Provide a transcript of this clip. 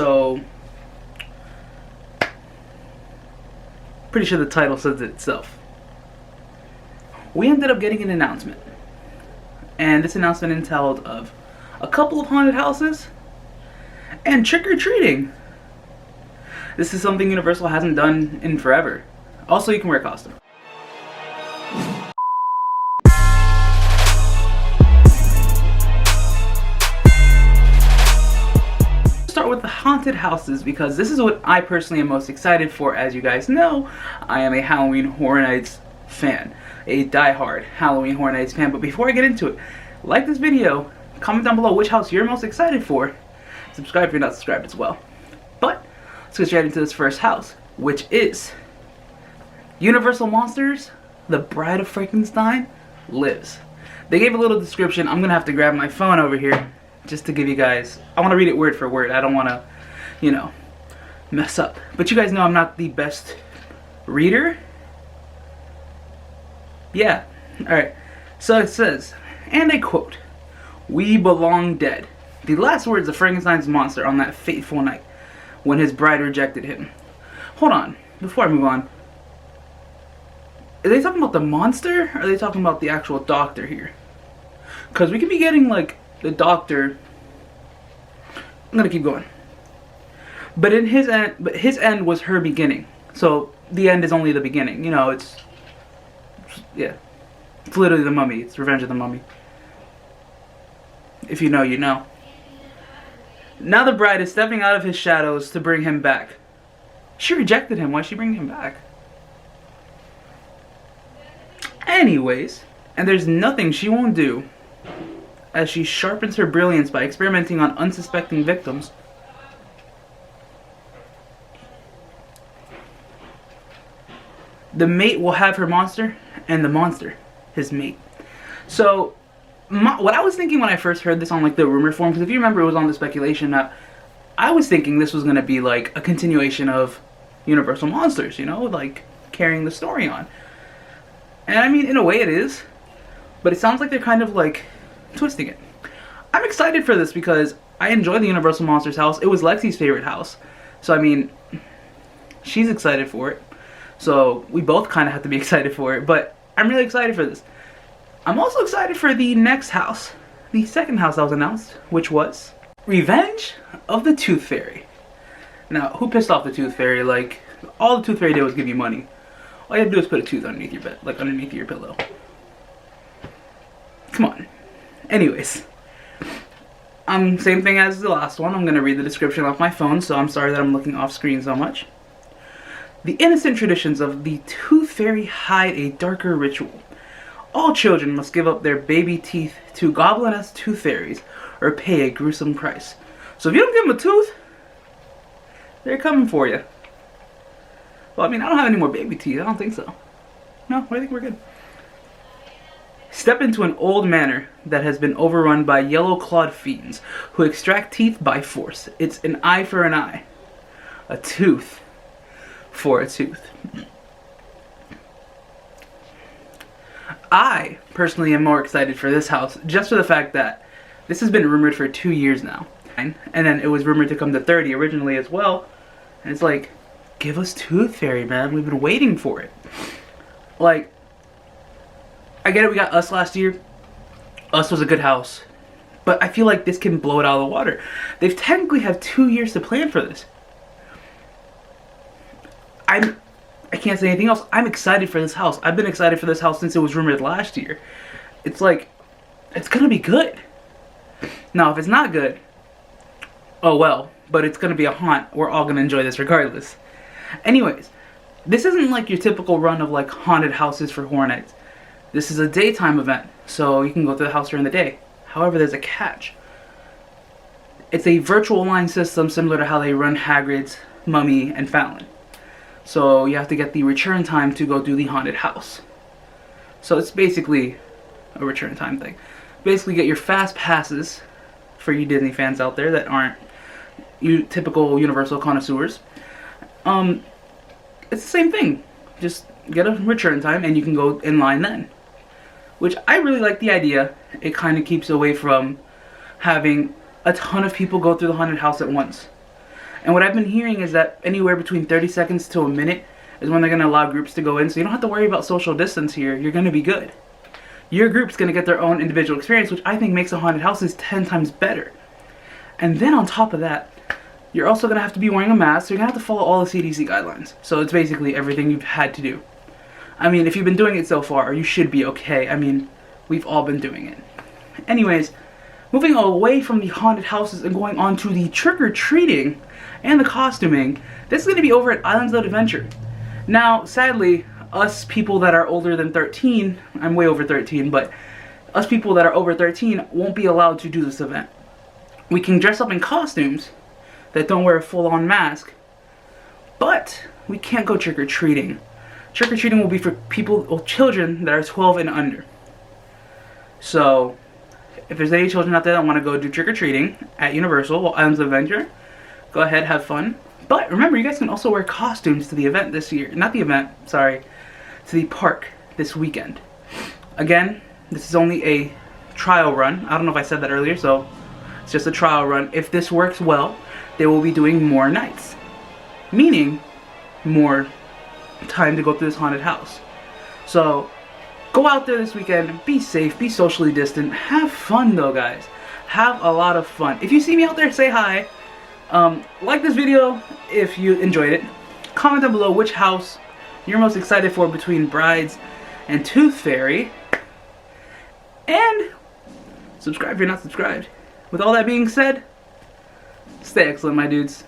So, pretty sure the title says it itself. We ended up getting an announcement. And this announcement entailed of a couple of haunted houses and trick-or-treating. This is something Universal hasn't done in forever. Also, you can wear a costume. Start with the haunted houses because this is what I personally am most excited for. As you guys know, I am a Halloween Horror Nights fan, a die-hard Halloween Horror Nights fan. But before I get into it, like this video, comment down below which house you're most excited for, subscribe if you're not subscribed as well. But let's get straight into this first house, which is Universal Monsters, The Bride of Frankenstein Lives. They gave a little description. I'm gonna have to grab my phone over here just to give you guys, I want to read it word for word. I don't want to, you know, mess up. But you guys know I'm not the best reader. Yeah. Alright. So it says, and I quote, "We belong dead. The last words of Frankenstein's monster on that fateful night when his bride rejected him." Hold on. Before I move on. Are they talking about the monster? Or are they talking about the actual doctor here? Because we could be getting like the doctor. I'm gonna keep going. But in his end was her beginning. So the end is only the beginning. You know, it's yeah. It's literally the Mummy. It's Revenge of the Mummy. If you know, you know. Now the bride is stepping out of his shadows to bring him back. She rejected him. Why is she bringing him back? Anyways, and there's nothing she won't do as she sharpens her brilliance by experimenting on unsuspecting victims. The mate will have her monster, and the monster his mate. So, what I was thinking when I first heard this on like the rumor form, because if you remember it was on the speculation map, I was thinking this was going to be like a continuation of Universal Monsters, you know, like carrying the story on. And I mean, in a way it is, but it sounds like they're kind of like twisting it. I'm excited for this because I enjoy the Universal Monsters house. It was Lexi's favorite house. So I mean, she's excited for it. So we both kind of have to be excited for it, but I'm really excited for this. I'm also excited for the next house. The second house that was announced, which was Revenge of the Tooth Fairy. Now, who pissed off the Tooth Fairy? Like, all the Tooth Fairy did was give you money. All you have to do is put a tooth underneath your bed, like underneath your pillow. Come on. Anyways, same thing as the last one. I'm gonna read the description off my phone, so I'm sorry that I'm looking off screen so much. The innocent traditions of the Tooth Fairy hide a darker ritual. All children must give up their baby teeth to goblin-esque tooth fairies or pay a gruesome price. So if you don't give them a tooth, they're coming for you. Well, I mean, I don't have any more baby teeth. I don't think so. No, I think we're good. Step into an old manor that has been overrun by yellow-clawed fiends who extract teeth by force. It's an eye for an eye. A tooth for a tooth. I personally am more excited for this house just for the fact that this has been rumored for 2 years now. And then it was rumored to come to 30 originally as well. And it's like, give us Tooth Fairy, man. We've been waiting for it. Like, I get it, we got Us last year. Us was a good house. But I feel like this can blow it out of the water. They've technically had 2 years to plan for this. I can't say anything else. I'm excited for this house. I've been excited for this house since it was rumored last year. It's like, it's gonna be good. Now, if it's not good, oh well. But it's gonna be a haunt. We're all gonna enjoy this regardless. Anyways, this isn't like your typical run of like haunted houses for Horror Nights. This is a daytime event, so you can go to the house during the day. However, there's a catch. It's a virtual line system similar to how they run Hagrid's, Mummy, and Fallon. So you have to get the return time to go do the haunted house. So it's basically a return time thing. Basically get your fast passes for you Disney fans out there that aren't you typical Universal connoisseurs. It's the same thing. Just get a return time and you can go in line then. Which I really like the idea. It kind of keeps away from having a ton of people go through the haunted house at once. And what I've been hearing is that anywhere between 30 seconds to a minute is when they're going to allow groups to go in. So you don't have to worry about social distance here. You're going to be good. Your group's going to get their own individual experience, which I think makes the haunted houses 10 times better. And then on top of that, you're also going to have to be wearing a mask. So you're going to have to follow all the CDC guidelines. So it's basically everything you've had to do. I mean, if you've been doing it so far, you should be okay. I mean, we've all been doing it. Anyways, moving away from the haunted houses and going on to the trick-or-treating and the costuming, this is going to be over at Islands of Adventure. Now, sadly, us people that are older than 13, I'm way over 13, but us people that are over 13 won't be allowed to do this event. We can dress up in costumes that don't wear a full-on mask, but we can't go trick-or-treating. Trick-or-treating will be for people or children that are 12 and under. So, if there's any children out there that want to go do trick-or-treating at Universal or Islands of Adventure, go ahead, have fun. But remember, you guys can also wear costumes to the event this year. Not the event, sorry. To the park this weekend. Again, this is only a trial run. I don't know if I said that earlier, so it's just a trial run. If this works well, they will be doing more nights. Meaning, more time to go through this haunted house. So, go out there this weekend, be safe, be socially distant, have fun though, guys. Have a lot of fun. If you see me out there, say hi. Like this video if you enjoyed it. Comment down below which house you're most excited for between Brides and Tooth Fairy. And subscribe if you're not subscribed. With all that being said, stay excellent, my dudes.